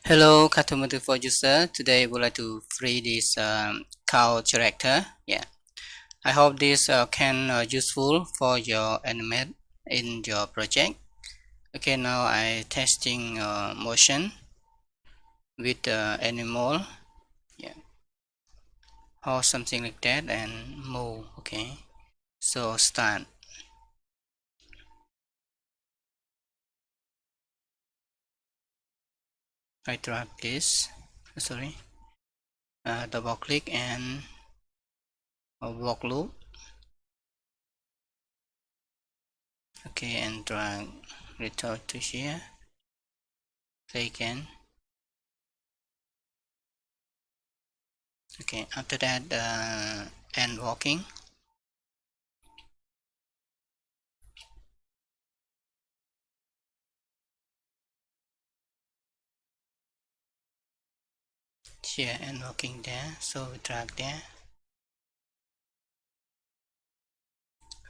Hello, Cartoon for user. Today, I would like to free this cow character. Yeah, I hope this can useful for your animate in your project. Okay, now I testing motion with animal. Yeah, or something like that, and move. Okay, so start. I drag this. Sorry, double click and walk loop. Okay, and drag return to here. Play again. Okay, after that end walking. Here and walking there, so we drag there.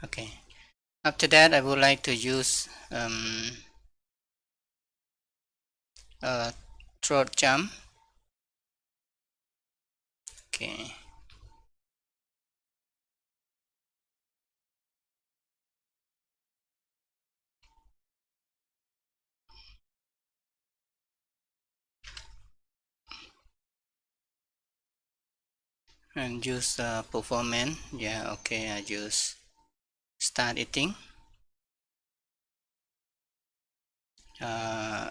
Okay, after that I would like to use a throat jump. Okay, and use performance. Yeah, okay, I use start eating,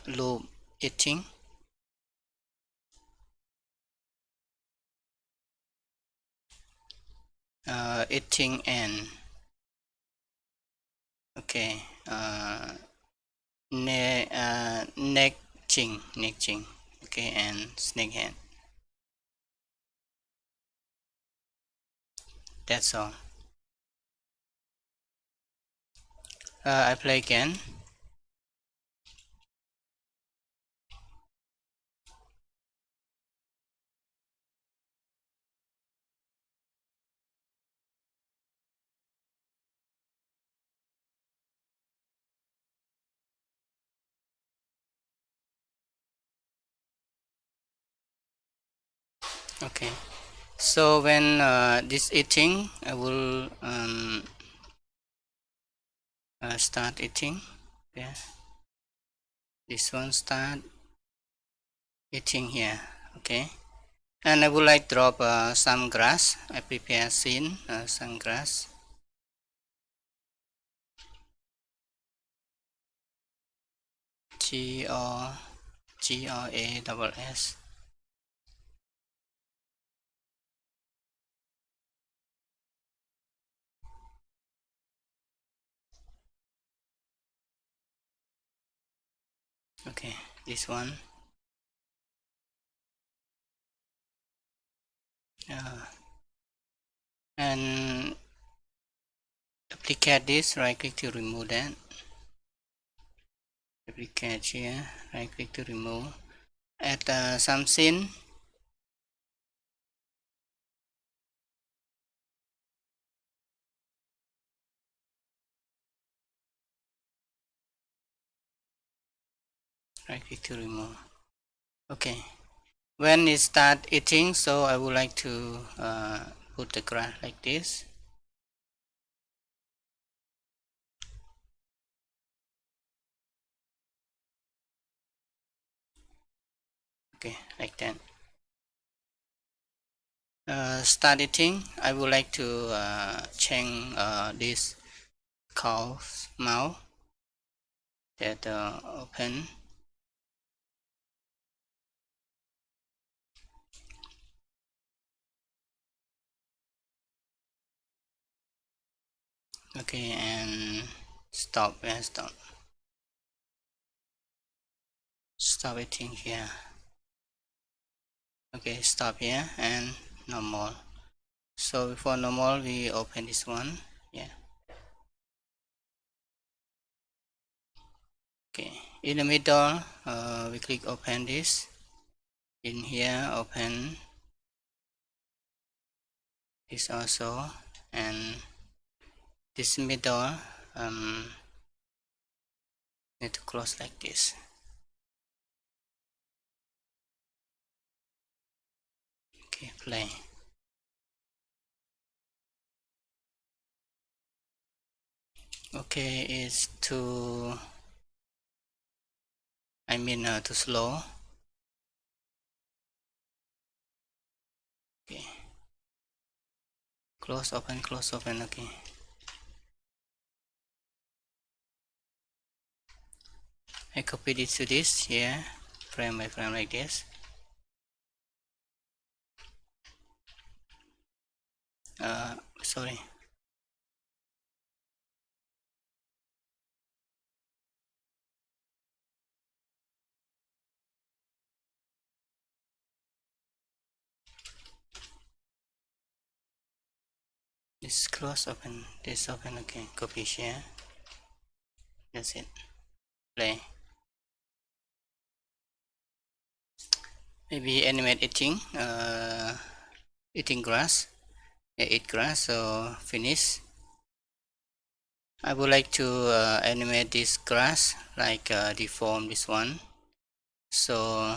loop eating, eating and okay, neck ching, okay, and snake hand. That's all. I play again. Okay, so when this eating, I will start eating. Yeah, this one start eating here. Okay, and I would like drop some grass. I prepare scene some grass. G-R-A-S-S. Okay, this one. And duplicate this. Right click to remove that. Duplicate here. Right click to remove. Add some scene. Right click to remove. Okay, when it start eating, so I would like to put the grass like this. Okay, like that. Start eating, I would like to change this cow's mouth that open. Okay, and stop and stop eating here. Okay, stop here and normal. So before normal, we open this one. Yeah. Okay, in the middle, we click open this. In here, open this also, and this middle need to close like this. Okay, play. Okay, it's too, too slow. Okay, close, open, okay. I copied it to this here, frame by frame like this. Sorry. This close, open, this open, okay, copy, share. That's it. Play. Maybe animate eating grass. Yeah, eat grass, so finish. I would like to animate this grass, like deform this one. So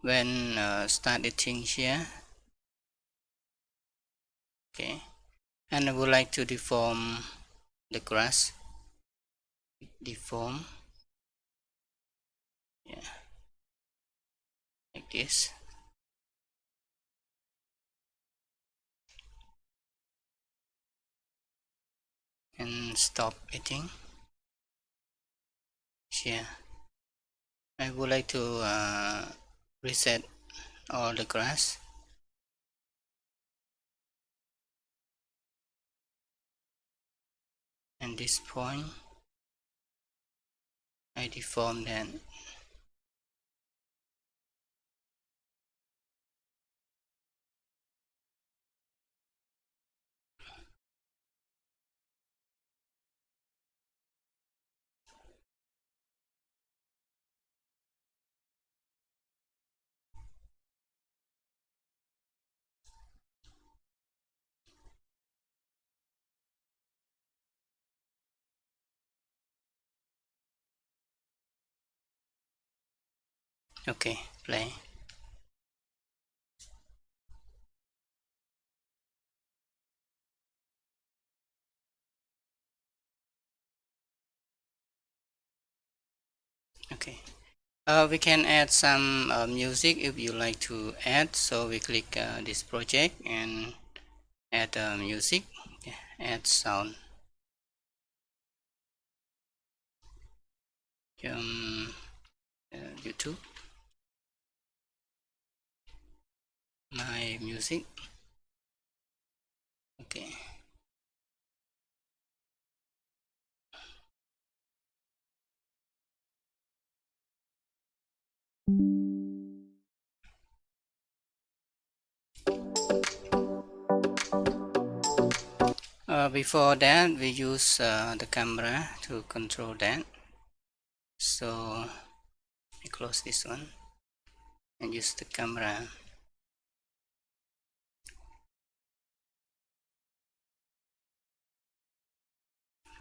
when start eating here, okay, and I would like to deform the grass. Deform, yeah, like this. And stop eating. Here, I would like to reset all the grass. And this point, I deform then. Okay, play. Okay. We can add some music if you like to add. So we click this project and add music. Yeah, add sound. YouTube, my music. Okay. Before that, we use the camera to control that. So I close this one and use the camera.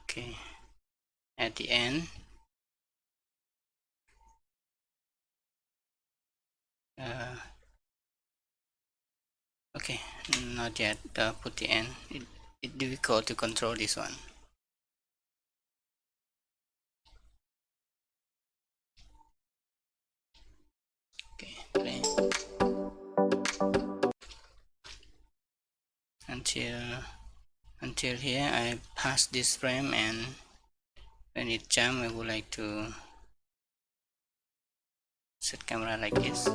Okay. At the end, okay, not yet. Put the end. It's difficult to control this one. Okay, play. Until here, I pass this frame, and when it jump, I would like to set camera like this.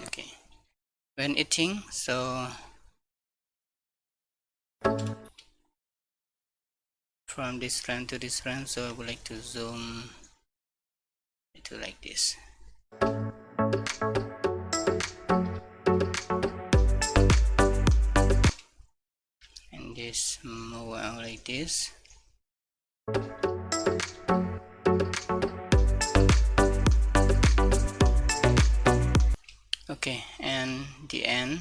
Okay. When eating, so from this frame to this frame, so I would like to zoom to like this. And this move out like this. Okay, and the end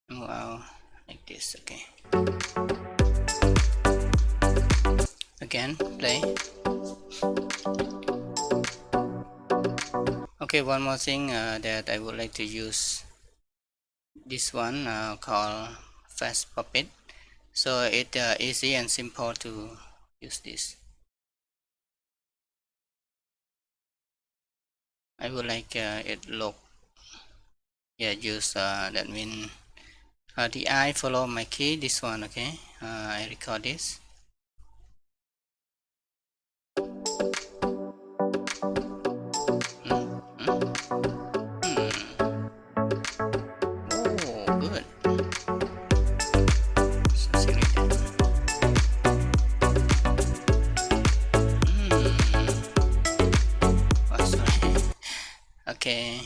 move out like this. Okay. Again, play. Okay, one more thing that I would like to use this one called Fast Puppet. So it easy and simple to use this. I would like it look, yeah, use that mean the eye follow my key, this one. Okay, I record this. Hmm, oh, good. Something like that. Oh, sorry. Okay.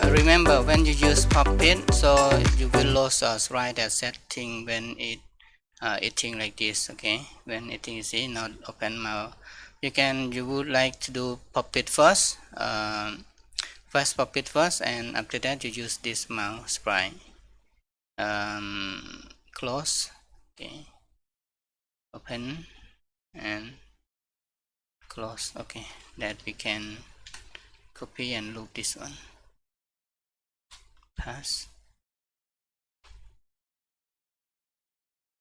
Remember when you use Puppet, so you will lose right that setting when it eating like this. Okay, when eating is not open mouth, you would like to do Puppet first, first Puppet first, and after that you use this mouse sprite. Close. Okay, open and close. Okay, that we can copy and loop this one. Pass,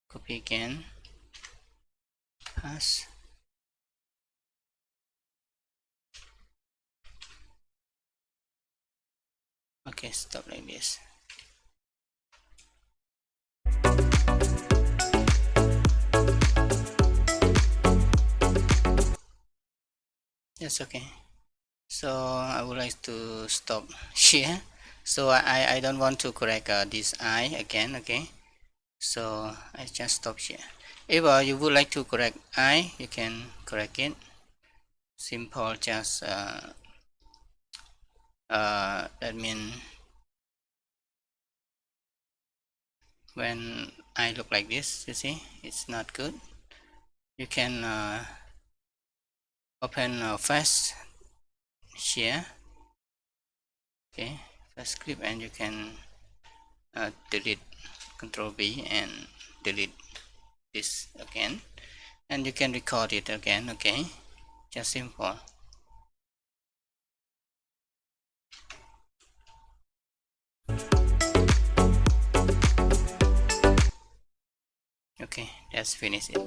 copy again, pass. Okay, stop like this. That's okay. So I would like to stop here. So I don't want to correct this eye again. Okay, so I just stop here. If you would like to correct eye, you can correct it. Simple, just that mean when I look like this, you see it's not good. You can open fast share. Okay, fast clip, and you can delete, Control B and delete this again, and you can record it again. Okay, just simple. Okay, let's finish it.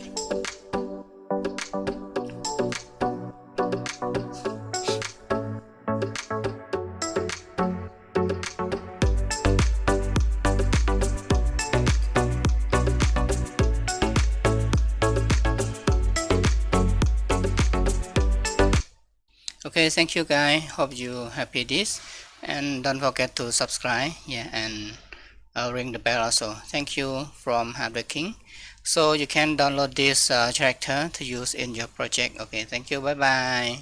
Okay, thank you guys, hope you happy this, and don't forget to subscribe, yeah, and ring the bell also. Thank you from Hardworking. So you can download this character to use in your project. Okay, thank you, bye bye.